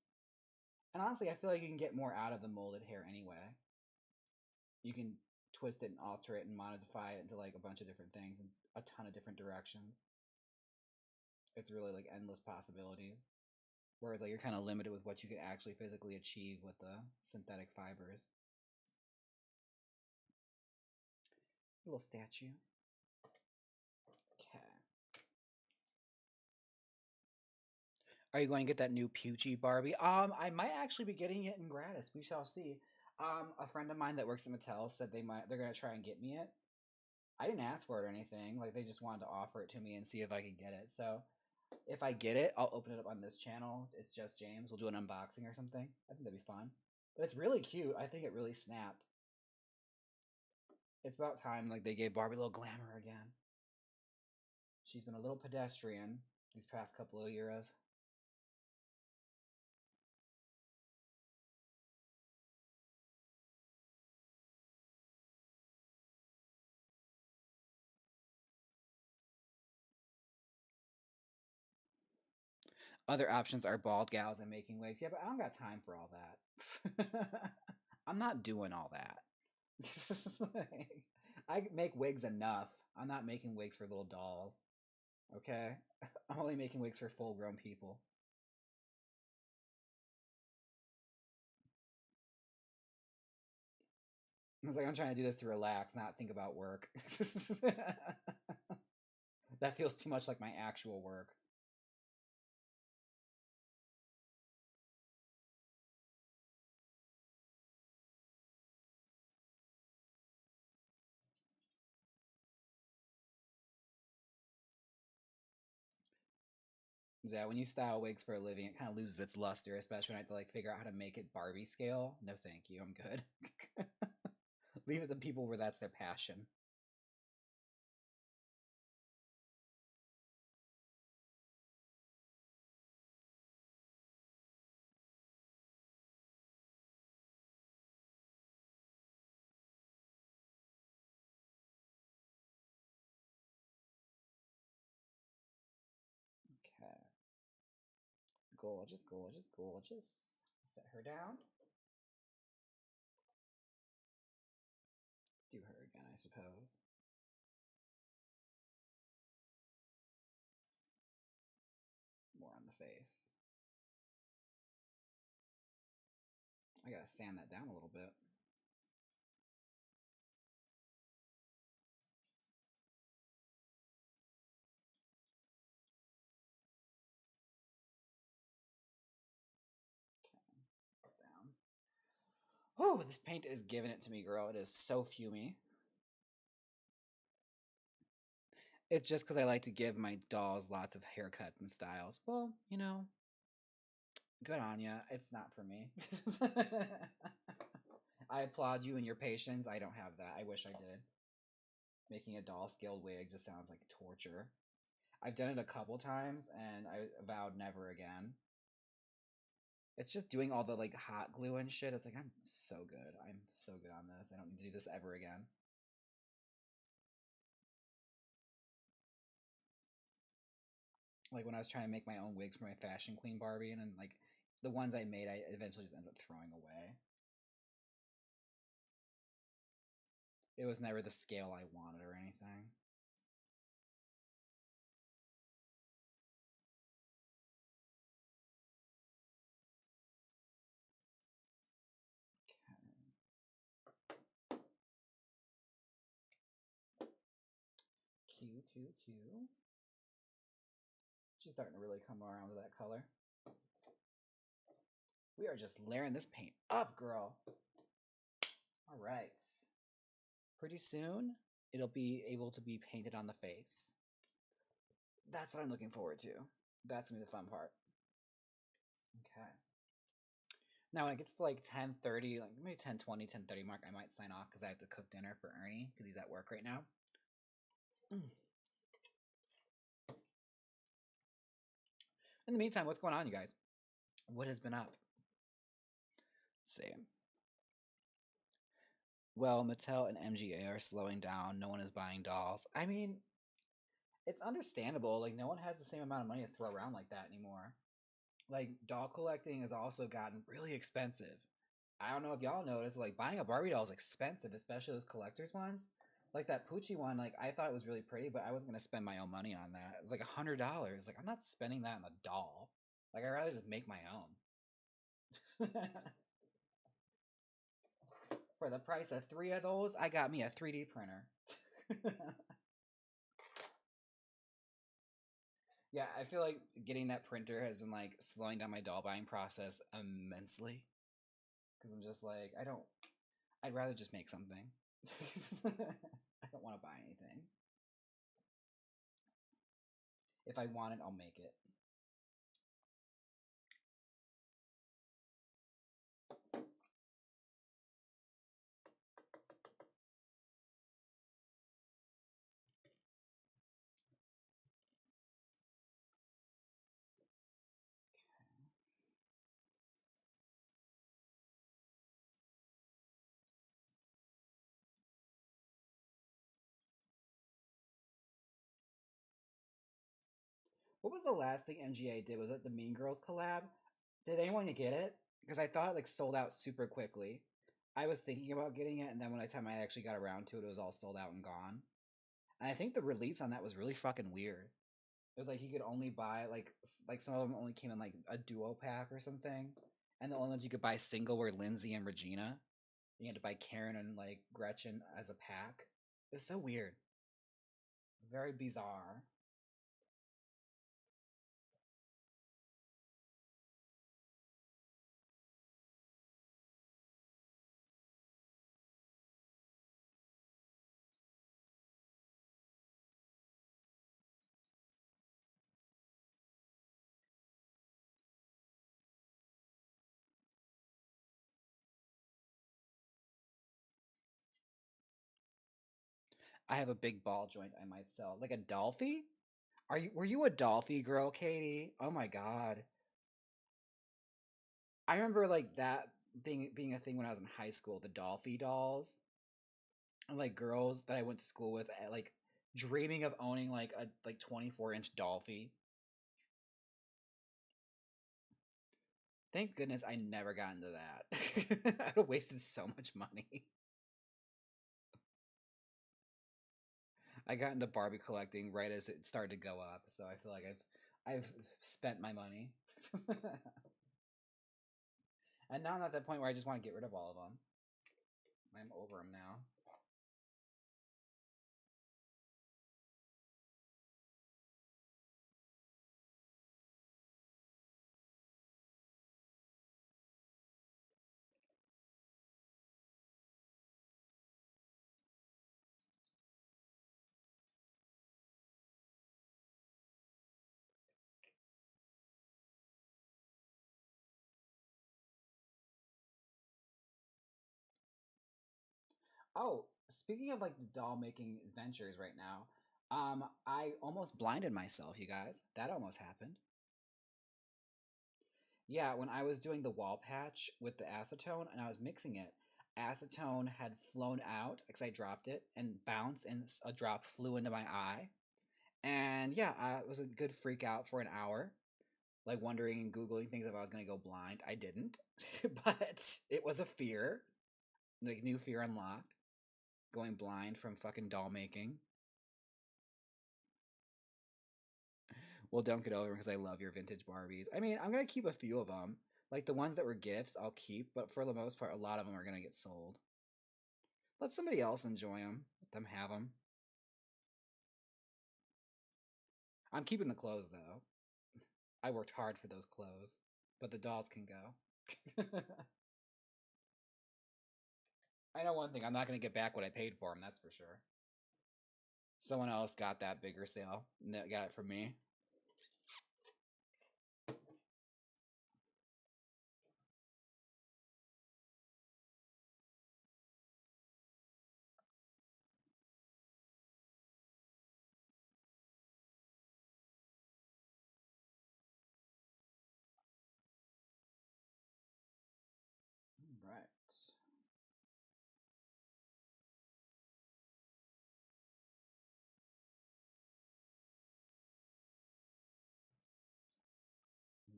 And honestly, I feel like you can get more out of the molded hair anyway. You can twist it and alter it and modify it into like a bunch of different things and a ton of different directions. It's really like endless possibilities. Whereas like you're kind of limited with what you can actually physically achieve with the synthetic fibers. Little statue. Okay. Are you going to get that new Pucci Barbie? I might actually be getting it in gratis. We shall see. A friend of mine that works at Mattel said they're gonna try and get me it. I didn't ask for it or anything. Like they just wanted to offer it to me and see if I could get it. So if I get it, I'll open it up on this channel. It's just James. We'll do an unboxing or something. I think that'd be fun. But it's really cute. I think it really snapped. It's about time like they gave Barbie a little glamour again. She's been a little pedestrian these past couple of years. Other options are bald gals and making wigs. Yeah, but I don't got time for all that. I'm not doing all that. I make wigs enough. I'm not making wigs for little dolls. Okay? I'm only making wigs for full grown people. It's like I'm trying to do this to relax, not think about work. That feels too much like my actual work. Yeah, when you style wigs for a living, it kind of loses its luster, especially when I have to like figure out how to make it Barbie scale. No, thank you. I'm good. Leave it to people where that's their passion. Okay. Gorgeous, gorgeous, gorgeous. Set her down. Do her again, I suppose. More on the face. I gotta sand that down a little bit. Okay, down. Oh, this paint is giving it to me, girl. It is so fumey. It's just because I like to give my dolls lots of haircuts and styles. Well, good on ya. It's not for me. I applaud you and your patience. I don't have that. I wish I did. Making a doll scaled wig just sounds like torture. I've done it a couple times and I vowed never again. It's just doing all the like hot glue and shit. It's like I'm so good. I'm so good on this. I don't need to do this ever again. Like when I was trying to make my own wigs for my fashion queen Barbie, and then like the ones I made, I eventually just ended up throwing away. It was never the scale I wanted or anything. Q, Q, Q. She's starting to really come around with that color. We are just layering this paint up, girl. All right. Pretty soon, it'll be able to be painted on the face. That's what I'm looking forward to. That's gonna be the fun part. Okay. Now when it gets to like 10:30, like maybe 10:20, 10:30 mark, I might sign off because I have to cook dinner for Ernie because he's at work right now. Mm. In the meantime, what's going on, you guys? What has been up? Same. Well, Mattel and MGA are slowing down. No one is buying dolls. I mean, it's understandable. Like, no one has the same amount of money to throw around like that anymore. Like, doll collecting has also gotten really expensive. I don't know if y'all noticed, but like buying a Barbie doll is expensive, especially those collector's ones. Like that Poochie one, like I thought it was really pretty, but I wasn't gonna spend my own money on that. It was like $100. Like I'm not spending that on a doll. Like I'd rather just make my own. For the price of three of those, I got me a 3D printer. Yeah, I feel like getting that printer has been like slowing down my doll buying process immensely. Because I'm just like, I'd rather just make something. I don't want to buy anything. If I want it, I'll make it. What was the last thing MGA did? Was it the Mean Girls collab? Did anyone get it? Because I thought it like sold out super quickly. I was thinking about getting it, and then when the time I actually got around to it, it was all sold out and gone. And I think the release on that was really fucking weird. It was like you could only buy like some of them only came in like a duo pack or something, and the only ones you could buy single were Lindsay and Regina. You had to buy Karen and like Gretchen as a pack. It was so weird, very bizarre. I have a big ball joint I might sell, like a Dolphy. Were you a Dolphy girl, Katie? Oh my god, I remember like that being a thing when I was in high school. The Dolphy dolls, and like girls that I went to school with, like dreaming of owning like a 24-inch Dolphy. Thank goodness I never got into that. I would have wasted so much money. I got into Barbie collecting right as it started to go up, so I feel like I've spent my money. And now I'm at that point where I just want to get rid of all of them. I'm over them now. Oh, speaking of like the doll making adventures right now, I almost blinded myself, you guys. That almost happened. Yeah, when I was doing the wall patch with the acetone and I was mixing it, acetone had flown out because I dropped it and bounced, and a drop flew into my eye. And yeah, it was a good freak out for an hour, like wondering and Googling things if I was going to go blind. I didn't, but it was a fear, like new fear unlocked, going blind from fucking doll making. Well, don't get over because I love your vintage Barbies. I mean, I'm gonna keep a few of them. Like the ones that were gifts, I'll keep, but for the most part, a lot of them are gonna get sold. Let somebody else enjoy them. Let them have them. I'm keeping the clothes though. I worked hard for those clothes, but the dolls can go. I know one thing: I'm not gonna get back what I paid for them. That's for sure. Someone else got that bigger sale. Got it from me. Right.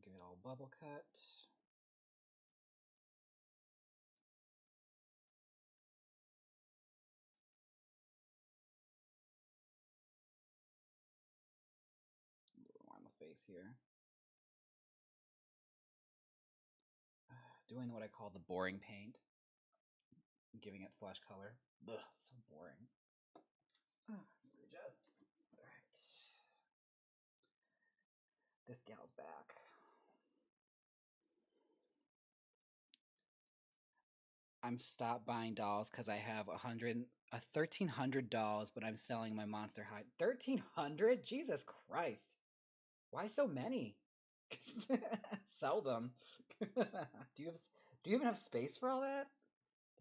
Good old bubble cut. A little on the face here. Doing what I call the boring paint, giving it flesh color. Ugh, so boring. Readjust. Alright. This gal's back. I'm stopped buying dolls because I have 1,300 dolls, but I'm selling my Monster High. 1,300? Jesus Christ. Why so many? Sell them. Do you have? Do you even have space for all that?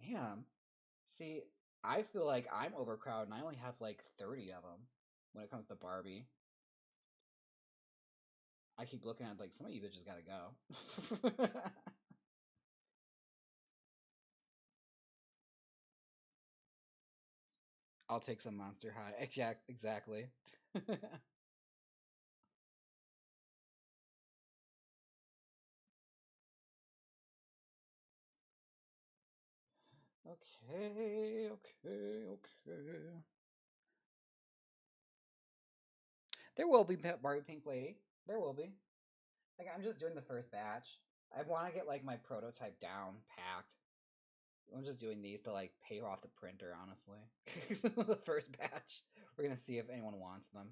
Damn. See, I feel like I'm overcrowded, and I only have like 30 of them when it comes to Barbie. I keep looking at like some of you bitches gotta go. I'll take some Monster High. Yeah, exactly. Okay, okay, okay. There will be Barbie Pink Lady. There will be. Like I'm just doing the first batch. I want to get like my prototype down packed. I'm just doing these to like pay off the printer, honestly. The first batch. We're gonna see if anyone wants them.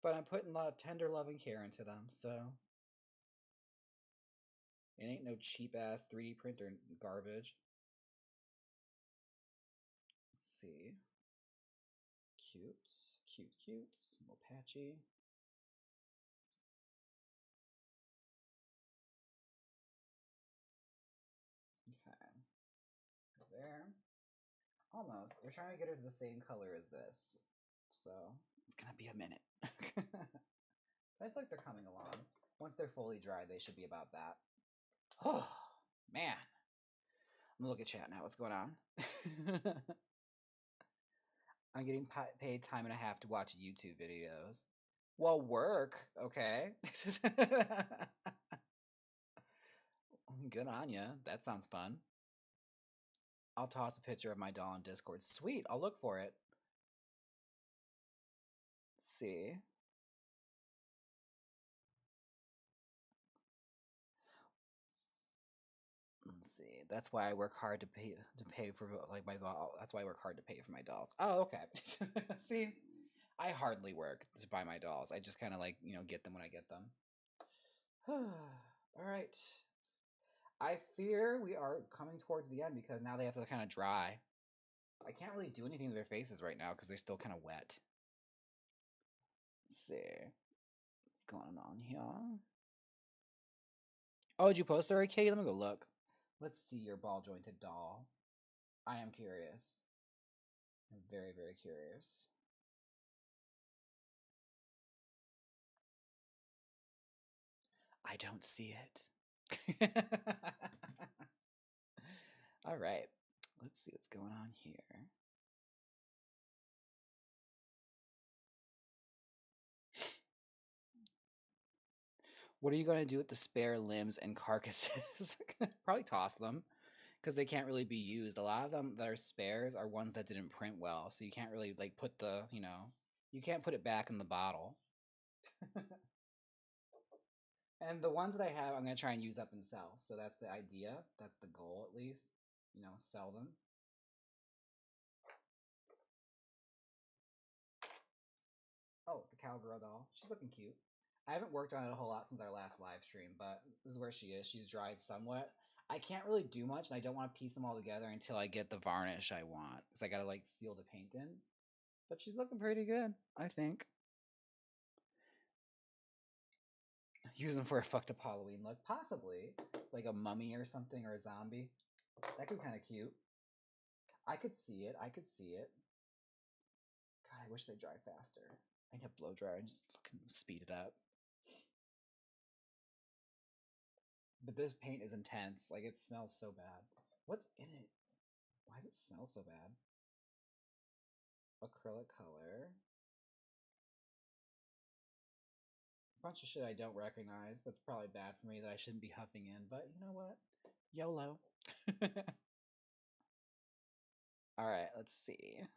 But I'm putting a lot of tender loving care into them, so it ain't no cheap ass 3D printer garbage. Let's see. Cutes. Cute cutes. A little patchy. Okay. There. Almost. We're trying to get her to the same color as this. So it's gonna be a minute. I feel like they're coming along. Once they're fully dry, they should be about that. Oh, man. I'm gonna look at chat now. What's going on? I'm getting paid time and a half to watch YouTube videos. Well, work, okay? Good on ya. That sounds fun. I'll toss a picture of my doll on Discord. Sweet, I'll look for it. Let's see. Let's see. That's why I work hard to pay for like my doll. That's why I work hard to pay for my dolls. Oh, okay. See, I hardly work to buy my dolls. I just kind of like get them when I get them. All right. I fear we are coming towards the end because now they have to kind of dry. I can't really do anything to their faces right now because they're still kind of wet. Let's see what's going on here. Oh, did you post already, Katie? Let me go look. Let's see your ball jointed doll. I am curious. I'm very, very curious. I don't see it. All right. Let's see what's going on here. What are you going to do with the spare limbs and carcasses? Probably toss them because they can't really be used. A lot of them that are spares are ones that didn't print well, so you can't really like put you can't put it back in the bottle. And the ones that I have, I'm going to try and use up and sell. So that's the idea. That's the goal, at least. Sell them. Oh, the cowgirl doll. She's looking cute. I haven't worked on it a whole lot since our last live stream, but this is where she is. She's dried somewhat. I can't really do much, and I don't want to piece them all together until I get the varnish I want, because I gotta like seal the paint in. But she's looking pretty good, I think. Use them for a fucked up Halloween look, possibly like a mummy or something, or a zombie. That could be kind of cute. I could see it. I could see it. God, I wish they'd dry faster. I'd have blow dryer and just fucking speed it up. But this paint is intense. Like, it smells so bad. What's in it? Why does it smell so bad? Acrylic color. A bunch of shit I don't recognize. That's probably bad for me that I shouldn't be huffing in, but you know what? YOLO. Alright, let's see.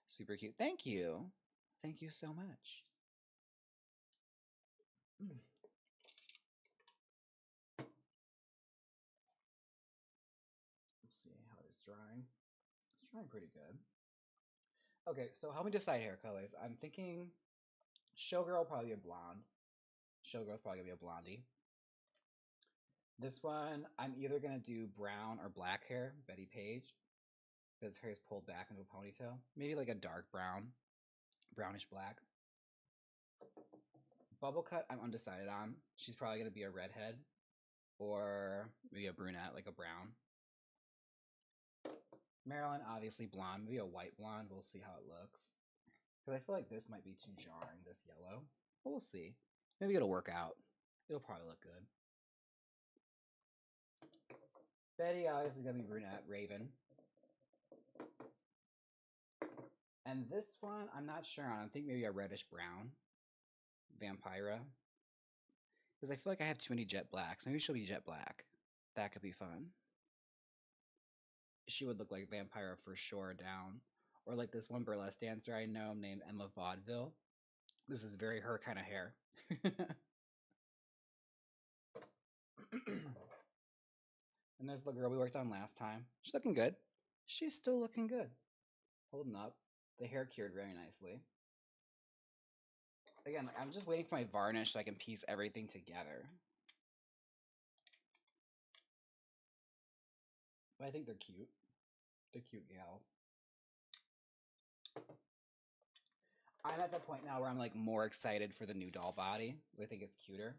Super cute. Thank you. Thank you so much. Mm. Let's see how it's drying. It's drying pretty good. Okay, so help me decide hair colors. I'm thinking Showgirl will probably be a blonde. Showgirl's probably gonna be a blondie. This one, I'm either gonna do brown or black hair, Betty Page. Because hair is pulled back into a ponytail. Maybe like a dark brown, brownish black. Bubble cut, I'm undecided on. She's probably going to be a redhead or maybe a brunette, like a brown. Marilyn, obviously blonde, maybe a white blonde. We'll see how it looks. Because I feel like this might be too jarring, this yellow. But we'll see. Maybe it'll work out. It'll probably look good. Betty obviously is going to be brunette, Raven. And this one, I'm not sure on. I think maybe a reddish brown. Vampira. Because I feel like I have too many jet blacks. Maybe she'll be jet black. That could be fun. She would look like Vampira for sure down. Or like this one burlesque dancer I know named Emma Vaudeville. This is very her kind of hair. And there's the girl we worked on last time. She's looking good. She's still looking good. Holding up. The hair cured very nicely. Again, I'm just waiting for my varnish so I can piece everything together. But I think they're cute. They're cute gals. I'm at the point now where I'm like more excited for the new doll body. I think it's cuter.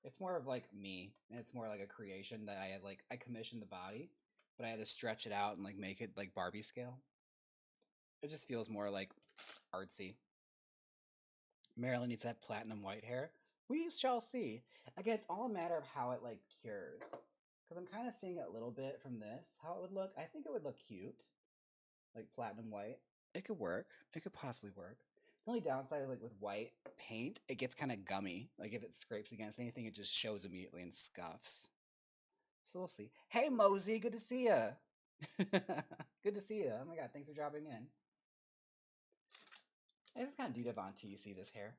It's more of like me, and it's more like a creation that I had like I commissioned the body, but I had to stretch it out and like make it like Barbie scale. It just feels more like artsy. Marilyn needs that platinum white hair. We shall see. Again, it's all a matter of how it like cures. Because I'm kind of seeing it a little bit from this, how it would look. I think it would look cute. Like platinum white. It could work. It could possibly work. The only downside is like with white paint, it gets kind of gummy. Like if it scrapes against anything, it just shows immediately and scuffs. So we'll see. Hey Mosey, good to see ya. Good to see ya. Oh my god, thanks for dropping in. Hey, this is kind of Dita Von T. You see this hair?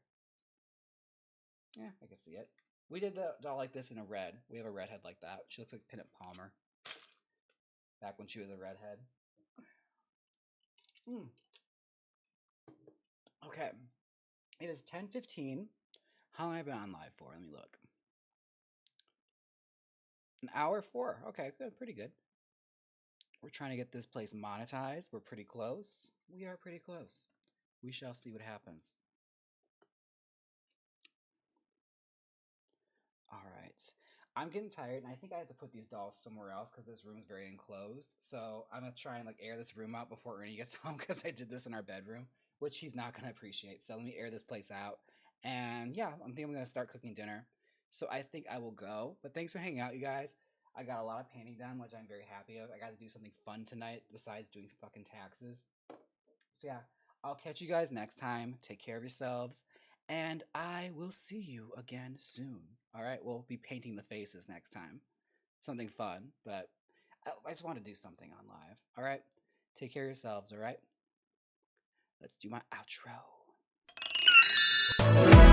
Yeah, I can see it. We did the doll like this in a red. We have a redhead like that. She looks like Pinup Palmer. Back when she was a redhead. Okay. It is 10:15. How long have I been on live for? Let me look. An hour 4. Okay, good. Pretty good. We're trying to get this place monetized. We're pretty close. We are pretty close. We shall see what happens. All right. I'm getting tired, and I think I have to put these dolls somewhere else because this room's very enclosed. So I'm going to try and like air this room out before Ernie gets home because I did this in our bedroom, which he's not going to appreciate. So let me air this place out. And yeah, I'm thinking I'm going to start cooking dinner. So I think I will go. But thanks for hanging out, you guys. I got a lot of painting done, which I'm very happy of. I got to do something fun tonight besides doing fucking taxes. So yeah, I'll catch you guys next time. Take care of yourselves. And I will see you again soon. All right, we'll be painting the faces next time. Something fun, but I just want to do something on live. All right, take care of yourselves. All right, let's do my outro.